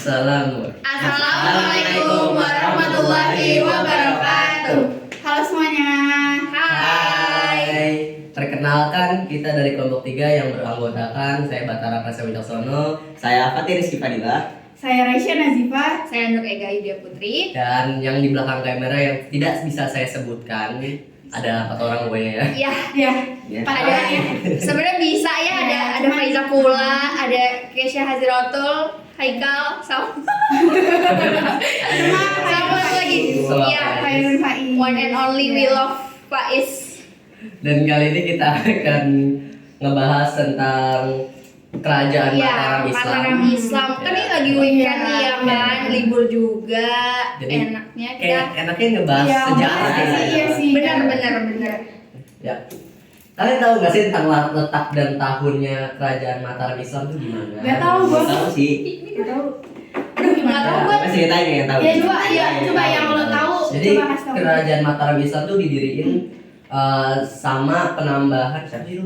Assalamualaikum warahmatullahi wabarakatuh. Halo semuanya. Hai. Perkenalkan, kita dari kelompok 3 yang beranggotakan saya Batara Prasa Wicaksono, Saya Fatih Rizky Fadila. Saya Raisya Nazifa. Saya Nur Ega Yudia Putri. dan yang di belakang kamera yang tidak bisa saya sebutkan ada 4 orang gue ya. Ya, Ya. Ya. Pada sebenarnya bisa ya, ada Faiza Pula, ada Kesha Hazirotul, Haikal, sama lagi. Sama Iya, Khairul Faiz. one and only we love Faiz. Dan kali ini kita akan ngebahas tentang kerajaan Mataram Iya, Islam. Mataram Islam. Kan ini lagi Iya. weekend nih ya kan, Iya. libur juga. Jadi, Enaknya kita Kayak enaknya ngebahas Iya, sejarah iya ya. iya sih. benar. Ya. Kalian tahu nggak sih tentang letak dan tahunnya kerajaan Mataram Islam itu gimana? Gak tahu Gak gua. tahu sih. Gak tahu. Aduh, nggak tahu gue. Masih kita ini yang tahu. Ya coba yang lo tahu. Jadi Coba kasih tahu. kerajaan Mataram Islam tuh didiriin sama penambahan siapa sih itu?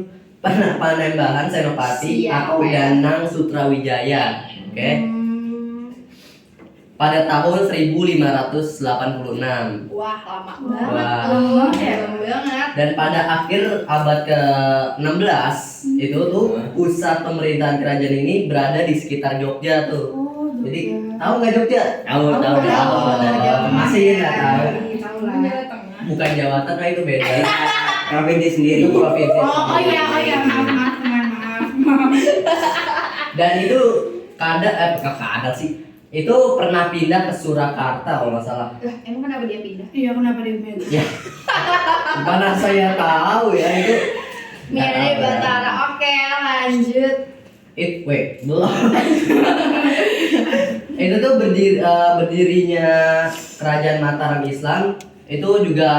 Penambahan Senopati Siapa atau ya? Danang Sutrawijaya. Oke. Pada tahun 1586. Wah, lama Wah. banget. Lama ya? Lama banget. Dan pada akhir abad ke-16 itu tuh pusat pemerintahan kerajaan ini berada di sekitar Jogja tuh. Oh, Jadi Jogja. tahu nggak Jogja? Tahu. Masih nggak tahu. Tahu lah. Jawa Tengah. Bukan Jawa Tengah, itu beda. Provinsi sendiri. Itu provinsi. Oh iya, maaf. Dan itu kadang sih. Itu pernah pindah ke Surakarta kalau nggak salah. Lah, emang kenapa dia pindah? Iya, kenapa dia beda? Ya. Mana saya tahu ya itu. Nggak Mirip tahu ya. Batara. Oke, lanjut. Wait, belum. Itu tuh berdirinya kerajaan Mataram Islam itu juga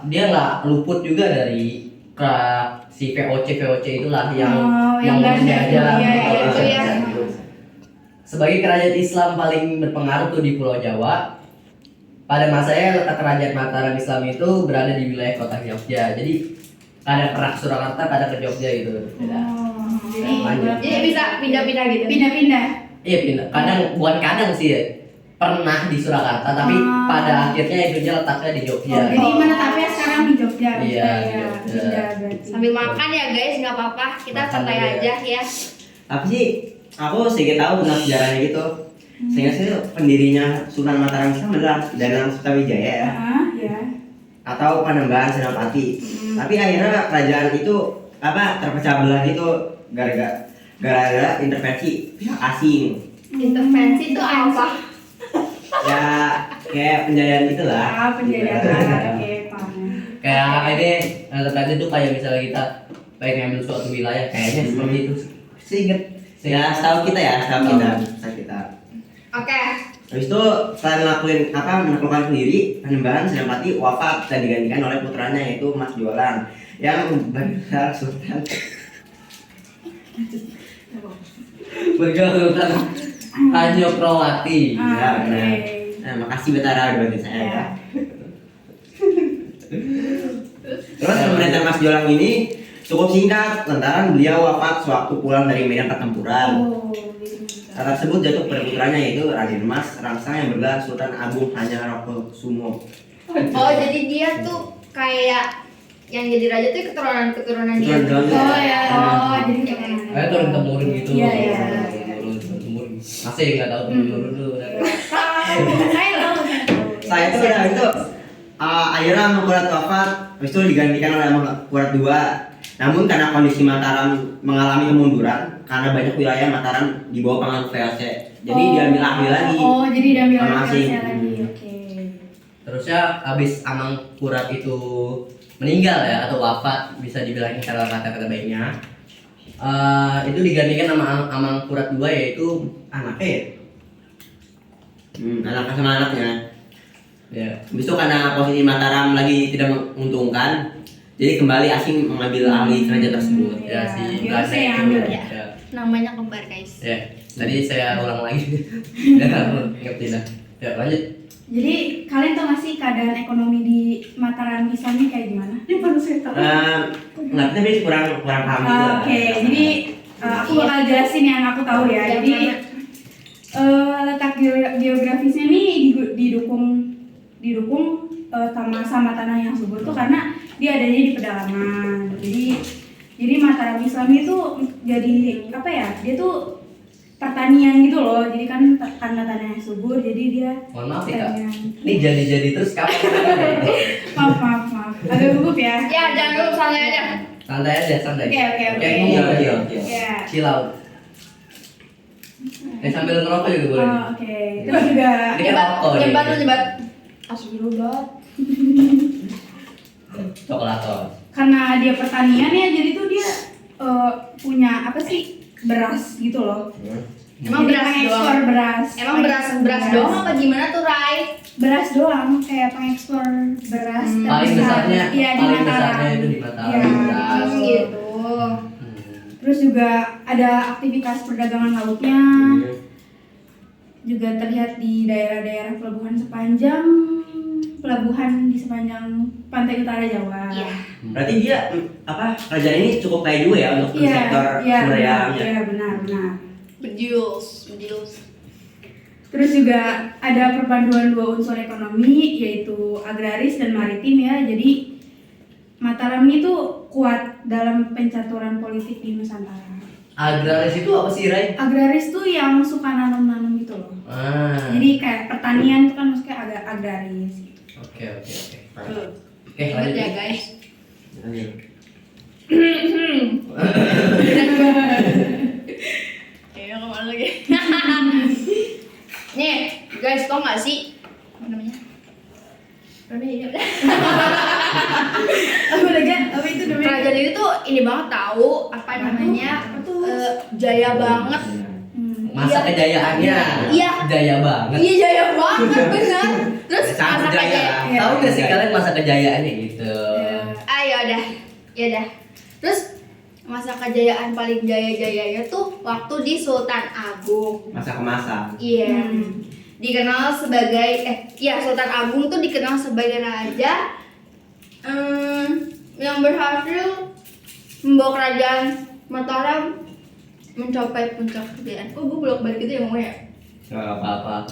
dia nggak luput juga dari si VOC itulah yang yang menjajah. Iya, itu ya. Sebagai kerajaan Islam paling berpengaruh tuh di Pulau Jawa. Pada masanya letak kerajaan Mataram Islam itu berada di wilayah kota Jogja. Jadi kadang pernah ke Surakarta, kadang ke Jogja gitu. Lanjut. Jadi bisa pindah-pindah gitu. Pindah-pindah. Iya pindah. Bukan kadang sih ya. Pernah di Surakarta, tapi pada akhirnya itunya letaknya di Jogja. Oh, jadi menetapnya sekarang di Jogja. Iya, di Ya, Jogja. pindah berarti. Sambil makan ya guys, nggak apa-apa. Kita Makan santai aja. aja ya. Tapi sih aku sedikit tahu tentang sejarahnya gitu. Sehingga sih pendirinya Sultan Mataram Islam adalah Danang Sutrawijaya ya. Ya. Atau Panembahan Senopati. Tapi akhirnya kerajaan itu terpecah belah gitu gara-gara intervensi pihak asing. Intervensi itu apa? Ya kayak penjajahan gitulah. Penjajahan. Oke, paham. Kayak ini tadi tuh kayak misalnya kita pengen ngambil suatu wilayah kayaknya seperti itu. Seinget. Ya setahu kita ya, setahu kita. Oke. Habis itu setelah menaklukkan sendiri, Panembahan Senopati wafat dan digantikan oleh putranya yaitu Mas Jolang yang benar Sultan Bergaul Hanyokrawati. Ya, benar. Oke. Nah, makasih Betara udah bantu saya. Ya. Terus pemerintahan Mas Jolang ini cukup singkat lantaran beliau wafat sewaktu pulang dari medan pertempuran. Oh, Saat tersebut jatuh pada putranya yaitu Raden Mas Rangsang yang bergelar Sultan Agung Hanyokrokusumo. Oh, jadi dia tuh kayak yang jadi raja tuh keturunan dia. Oh ya, jadi kayak Kayak turun temurun gitu. Iya, iya. Turun temurun. Masih nggak tahu temurun dulu. Saya tahu. Saya itu udah itu akhirnya Mangkurat wafat, habis itu digantikan oleh Mangkurat II. Namun karena kondisi Mataram mengalami kemunduran karena banyak wilayah Mataram di bawah pengaruh VOC. Jadi diambil lagi. Oh, jadi diambil Masih. lagi. Oke. Terusnya abis Amangkurat itu meninggal ya atau wafat, bisa dibilangin karena kata-kata baiknya. Itu digantikan sama Amangkurat II yaitu anaknya ya. Anaknya sama anaknya. Ya. Habis itu karena posisi Mataram lagi tidak menguntungkan, jadi kembali asing mengambil alih kerajaan tersebut. Ya si Iya, Belanda saya itu. ambil. Ya. Namanya kembar guys. Ya. Tadi saya ulang lagi. Ya, ngerti dah. Ya lanjut. Jadi kalian tau gak sih keadaan ekonomi di Mataram Islam ini kayak gimana? Ini baru saya tahu. Nggak, tapi kurang paham gitu. Oke, jadi aku bakal jelasin yang aku tahu ya. Jadi letak geografisnya nih didukung sama tanah yang subur tuh karena dia adanya di pedalaman. Jadi Mataram Islam itu jadi apa ya? Dia tuh pertanian gitu loh. Jadi kan karena tanahnya subur jadi dia Mohon maaf ya kak, pertanian. ini jadi terus kapan? Maaf. Agak gugup ya. Ya, jangan dulu santai aja. Santai aja, santai. Oke. Ngomong aja. Ya. Chill out. Sambil ngerokok juga boleh. Oh, oke. Terus juga Ini kan rokok nih. Nyebat. Astagfirullah. Coklator. karena dia pertanian ya, jadi tuh dia punya apa sih, beras gitu loh. Emang Jadi beras pengekspor doang? beras. Emang beras doang apa gimana tuh, Rai? Beras doang, kayak pengekspor beras. Paling terbesar. besarnya, Iya, di paling Mataram. besarnya itu di Mataram. Iya. Beras. Gitu. Terus juga ada aktivitas perdagangan lautnya, juga terlihat di daerah-daerah pelabuhan di sepanjang pantai utara Jawa. Iya. Berarti dia kerajaan ini cukup kaya juga ya untuk sektor sumber dayanya. Iya, benar. Bedius. Terus juga ada perpaduan dua unsur ekonomi, yaitu agraris dan maritim ya. Jadi Mataram itu kuat dalam pencaturan politik di Nusantara. Agraris itu apa sih, Ray? Agraris tuh yang suka nanam-nanam gitu loh. Jadi kayak pertanian tuh kan maksudnya agak agraris. Oke. Tuh. Oke, Ingat lanjut ya, ya. guys. Ya, kemana lagi? Nih, guys, tau gak sih apa namanya? Apa itu namanya? Kerajaan ini tuh ini banget tahu apa namanya? Jaya banget. Masa Iya. kejayaannya. Iya. Jaya banget. Iya, jaya banget bener. Terus Sangat masa jaya. kejayaan. Iya. Tahu gak sih kalian masa kejayaannya gitu? Ah, ya udah. Terus masa kejayaan paling jaya-jayanya tuh waktu di Sultan Agung. Masa ke masa. Iya. Dikenal sebagai Sultan Agung tuh dikenal sebagai raja yang berhasil membawa kerajaan Mataram mencapai puncak kejayaan. Gue bolak balik gitu ya ngomongnya. Gak apa-apa.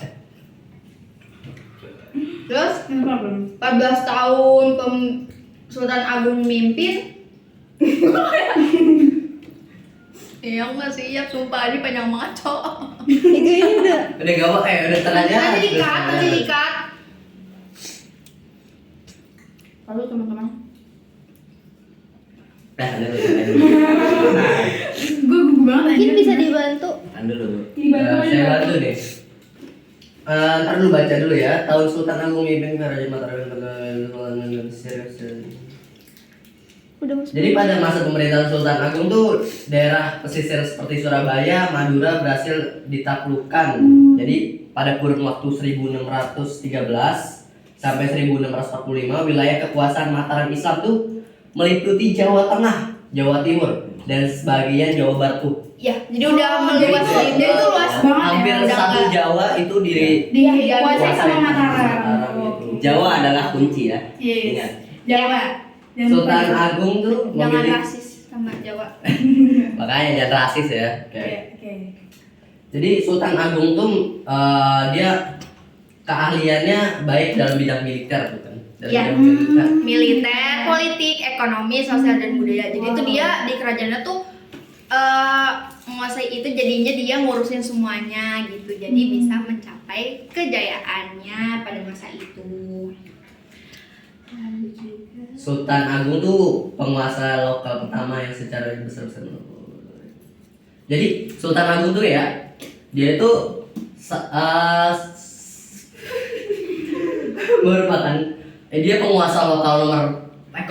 Terus Kenapa belum? 14 tahun Sultan Agung mimpin. Iya, aku gak siap, sumpah ini panjang banget, Cok. Udah gak apa, udah setengah jam. Nanti dikat. Halo teman-teman. Gue gugup banget Mungkin anjir. bisa dibantu. Tahan dulu. Dibantu aja. Saya bantu deh. Ntar dulu baca dulu ya. Tahun Sultan Agung mimpin Kerajaan Mataram Udah masuk. Jadi pada masa pemerintahan Sultan Agung tuh daerah pesisir seperti Surabaya, Madura berhasil ditaklukkan. Jadi pada kurun waktu 1613 sampai 1645 wilayah kekuasaan Mataram Islam tuh meliputi Jawa Tengah, Jawa Timur, dan sebagian Jawa Barat tuh. Ya, jadi udah meluas jadi jadi itu luas banget ya. Hampir Udah satu nggak- Jawa itu dikuasai sama Mataram. gitu. Oke. Jawa adalah kunci ya. Yes. Ingat. Jawa. Jangan Sultan lupa. Agung tuh Jangan memilih, rasis sama Jawa. makanya jangan rasis ya. Oke. Jadi Sultan Agung tuh dia keahliannya baik dalam bidang militer tuh kan. Dalam Iya. bidang militer. Militer, politik, ekonomi, sosial dan budaya. Jadi itu dia di kerajaannya tuh menguasai itu, jadinya dia ngurusin semuanya gitu. Jadi bisa mencapai kejayaannya pada masa itu. Lalu juga Sultan Agung tuh penguasa lokal pertama yang secara besar-besar. Jadi Sultan Agung tuh ya, dia itu merupakan dia penguasa lokal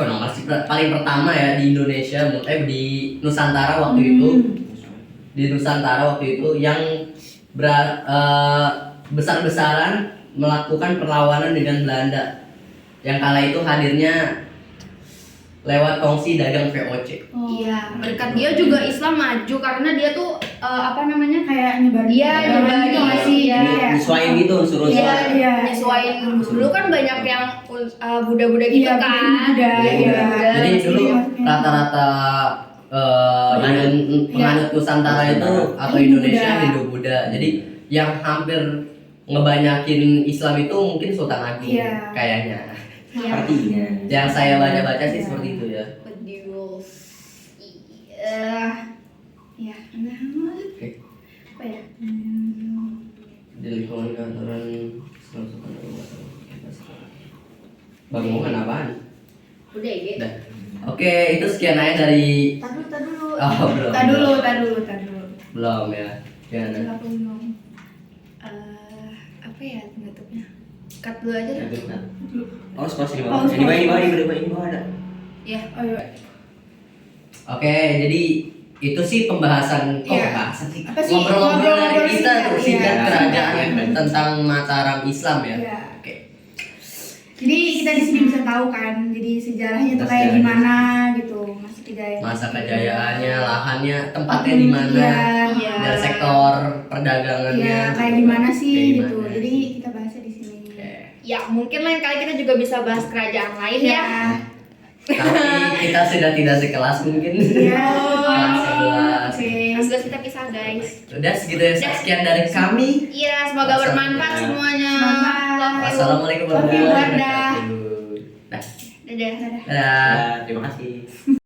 nomor sih paling pertama ya di Indonesia, di Nusantara waktu itu. Di Nusantara waktu itu yang besar-besaran melakukan perlawanan dengan Belanda. Yang kala itu hadirnya lewat kongsi dagang VOC. iya, berkat dia juga Islam maju karena dia tuh Kayak nyebarin. Iya, nyebarin. gitu nggak sih? Iya. Nyesuaiin gitu unsur-unsur. Iya. nyesuaiin dulu kan banyak yang Buddha-Buddha gitu Iya, kan. Buddha, iya. Jadi Iya, dulu maksudnya. rata-rata penganut Nusantara itu atau Hindu Indonesia Buddha. Hindu Buddha. Jadi yang hampir ngebanyakin Islam itu mungkin Sultan Agung Iya. kayaknya. Sepertinya. Yang saya baca-baca sih seperti itu ya. Waduh. Ya, nah, Oke. apa ya? Di lingkungan kantoran Islam Sultan Agung. Bangunan apaan? Udah ya. Udah. Oke, itu sekian aja dari Tar dulu. oh, belum. Tar dulu. Belum ya. Gimana? Coba aku ngomong. Apa ya penutupnya? Cut dulu aja deh. Oh, spasi di Oh, bawah. Ini spasi. di bawah ada. Ya. Oh iya. Oke, jadi itu sih pembahasan Iya. pembahasan sih. Apa sih? Ngobrol-ngobrol dari Ngobrol-ngobrol kita tuh singkat, singkat iya. kerajaan Singkat. tentang Mataram Islam ya. Iya. Oke. Jadi kita di sini bisa tahu kan, jadi sejarahnya tuh kayak Sejarah. gimana gitu, masa kejayaan. Masa kejayaannya, lahannya, tempatnya di mana, Iya. dan sektor perdagangannya. Iya, kayak gimana sih Kayak gitu. gimana. Jadi kita bahasnya di sini. Oke. Ya mungkin lain kali kita juga bisa bahas kerajaan lain ya. Tapi kita sudah tidak sekelas mungkin. Iya. Kelas 11. Oke. Kelas 11 kita pisah guys. Udah segitu ya, sekian dari kami. Iya, semoga bermanfaat semuanya. Semangat. Love you. Wassalamualaikum Love you, warahmatullahi Wardah. wabarakatuh. Nah, Dadah. Dadah. dadah. Ya, terima kasih.